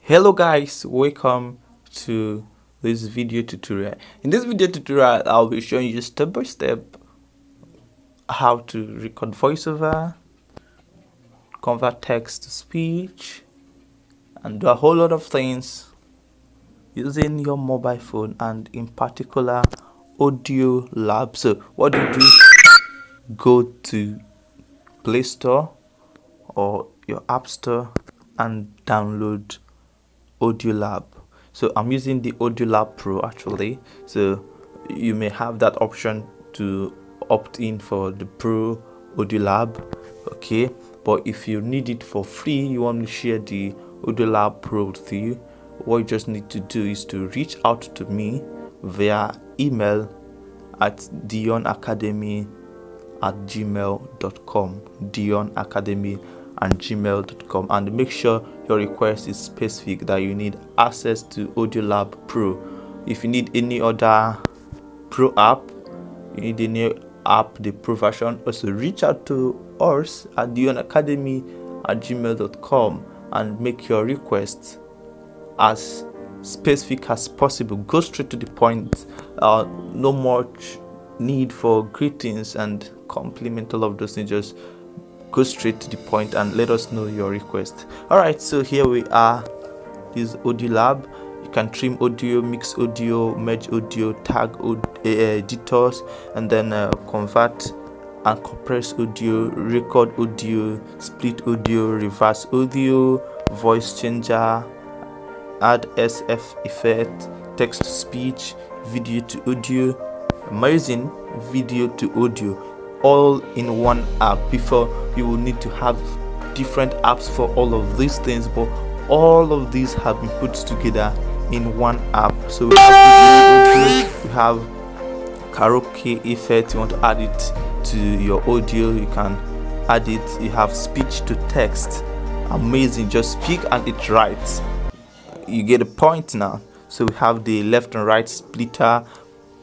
Hello guys, welcome to this video tutorial. In this video tutorial I'll be showing you step by step how to record voiceover, convert text to speech, and do a whole lot of things using your mobile phone, and in particular Audiolab. So what do you do? Go to Play Store or your App Store and download Audiolab. So I'm using the Audiolab Pro actually, so you may have that option to opt in for the Pro Audiolab, okay? But if you need it for free, you want to share the Audiolab Pro with you, what you just need to do is to reach out to me via email at dionacademy@gmail.com, dionacademy@gmail.com, and make sure your request is specific, that you need access to Audiolab Pro. If you need any other Pro app, you need any app, the Pro version, also reach out to us at dionacademy@gmail.com and make your request as specific as possible. Go straight to the point. No much need for greetings and compliment, all of those things. Just go straight to the point and let us know your request. All right, so here we are. This Audiolab. You can trim audio, mix audio, merge audio, tag editors, and then convert and compress audio, record audio, split audio, reverse audio, voice changer, add SF effect, text to speech, video to audio, amazing video to audio, all in one app. Before, you will need to have different apps for all of these things, but all of these have been put together in one app. So we have video, audio, we have karaoke effect. You want to add it to your audio, you can add it. You have speech to text, amazing, just speak and it writes. You get a point now. So we have the left and right splitter.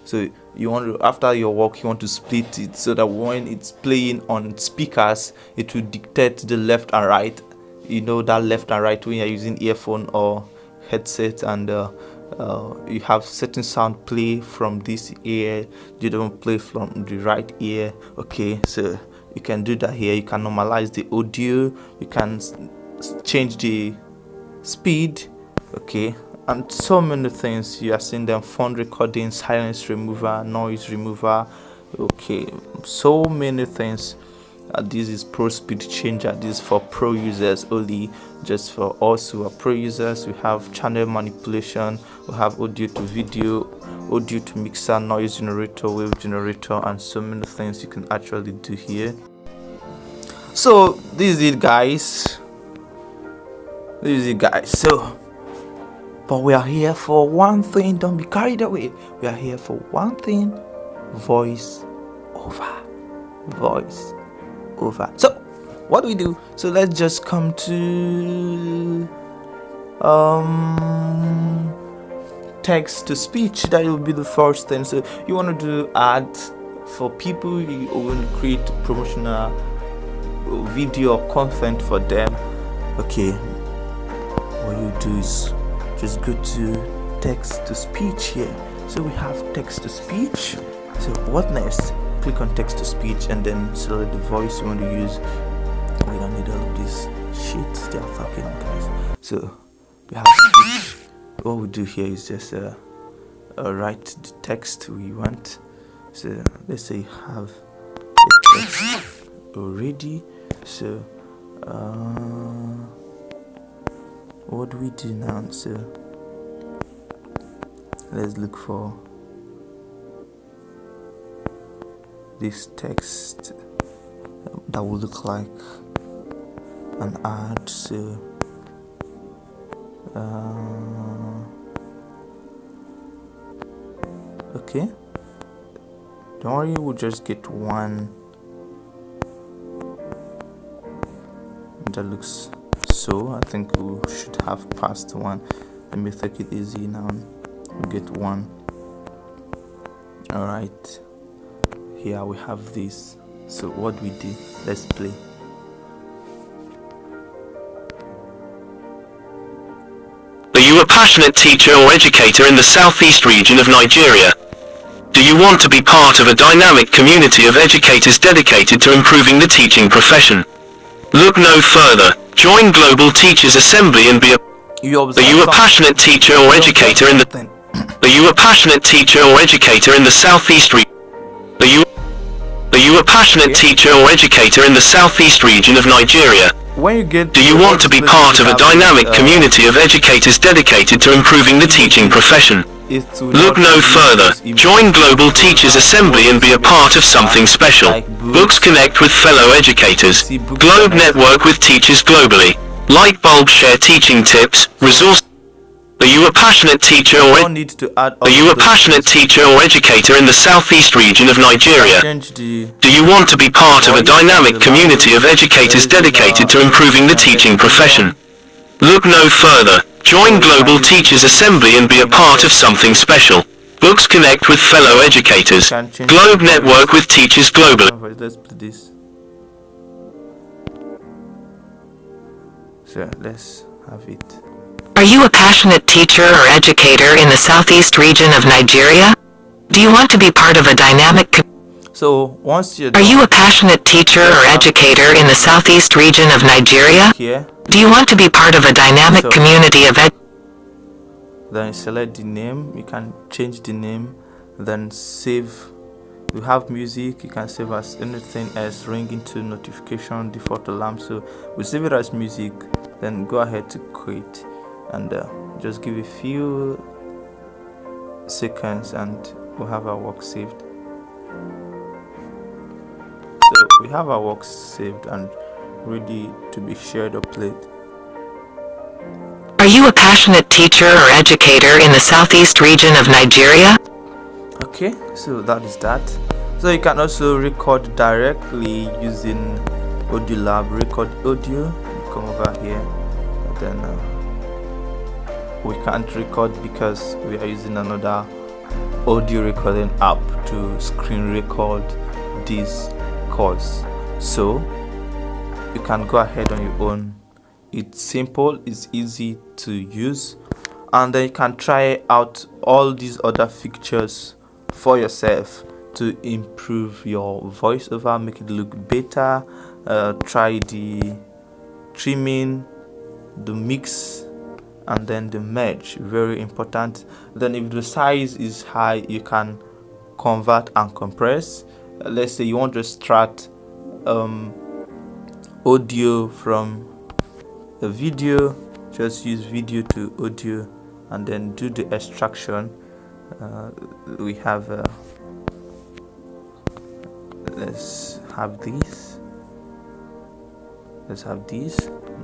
So you want to, after your work, you want to split it so that when it's playing on speakers, it will dictate the left and right. You know that left and right when you're using earphone or headset, and you have certain sound play from this ear, you don't play from the right ear. Okay, so you can do that here. You can normalize the audio, you can change the speed, okay, and so many things. You are seeing them: font recording, silence remover, noise remover, okay, so many things. This is Pro Speed Changer. This is for pro users only. Just for us who are pro users, we have channel manipulation, we have audio to video, audio to mixer, noise generator, wave generator, and so many things you can actually do here. So this is it, guys. So, but we are here for one thing. Don't be carried away. We are here for one thing: voice over. So what do we do? So let's just come to text to speech. That will be the first thing. So you want to do ads for people, you want to create promotional video or content for them. Okay, what you do is just go to text to speech here. So we have text to speech. So what next? Click on text to speech and then select the voice you want to use. We don't need all of this shit they are talking, guys. So we have speech. What we do here is just write the text we want. So let's say you have the text already. So what do we do now? So let's look for this text that will look like an ad. So okay, don't worry, we'll just get one that looks so. I think we should have passed one. Let me take it easy now. We'll get one. All right, here we have this. So what we do, let's play. a passionate teacher or educator in the southeast region of Nigeria? Do you want to be part of a dynamic community of educators dedicated to improving the teaching profession? Look no further. Join Global Teachers Assembly and be a... Are you a passionate teacher or educator in the... Are you a passionate teacher or educator in the southeast region? Are you a passionate teacher or educator in the southeast region of Nigeria? Do you want to be part of a dynamic community of educators dedicated to improving the teaching profession? Look no further. Join Global Teachers Assembly and be a part of something special. Books connect with fellow educators. Globe network with teachers globally. Lightbulb share teaching tips, resources. Are you a passionate teacher or educator in the southeast region of Nigeria? Do you want to be part of a dynamic community of educators dedicated to improving the teaching profession? Look no further. Join Global Teachers Assembly and be a part of something special. Books connect with fellow educators. Globe network with teachers globally. Let's play this. So let's have it. Are you a passionate teacher or educator in the southeast region of Nigeria? Do you want to be part of a dynamic So once you're Are you a passionate teacher or educator in the southeast region of Nigeria? here, Do you want to be part of a dynamic community of then you select the name. You can change the name, then save. You have music, you can save as anything as ringing to notification, default alarm. So we save it as music, then go ahead to create, and just give a few seconds and we'll have our work saved. So we have our work saved and ready to be shared or played. Are you a passionate teacher or educator in the southeast region of Nigeria? Okay, so that is that. So you can also record directly using Audiolab. Record audio. You come over here, and then we can't record because we are using another audio recording app to screen record this course. So you can go ahead on your own. It's simple, it's easy to use, and then you can try out all these other features for yourself to improve your voiceover, make it look better. Try the trimming, the mix, and then the merge, very important. Then if the size is high, you can convert and compress. Let's say you want to extract audio from a video, just use video to audio and then do the extraction. We have let's have this.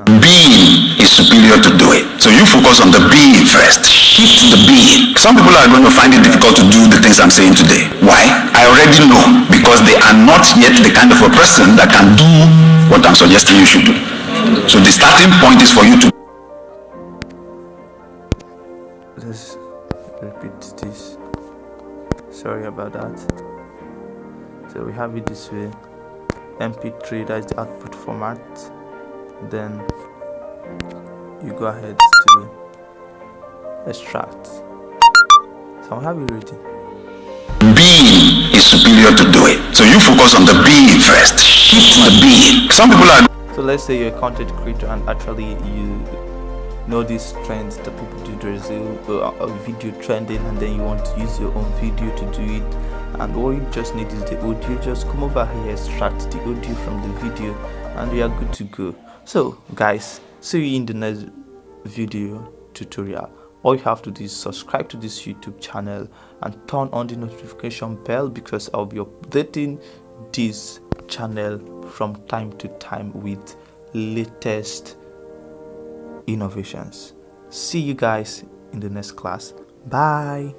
Being is superior to do it. So you focus on the being first. Shift the being. Some people are going to find it difficult to do the things I'm saying today. Why? I already know. Because they are not yet the kind of a person that can do what I'm suggesting you should do. So the starting point is for you to... Let's repeat this. Sorry about that. So we have it this way. MP3, that's the output format. Then you go ahead to extract. So I'll have you ready. Being is superior to do it. So you focus on the being first. Shift the being. Some people are... So let's say you're a content creator and actually you know these trends that people do. There's a video trending and then you want to use your own video to do it, and all you just need is the audio. Just come over here, extract the audio from the video, and we are good to go. So guys, see you in the next video tutorial. All you have to do is subscribe to this YouTube channel and turn on the notification bell, because I'll be updating this channel from time to time with latest innovations. See you guys in the next class. Bye.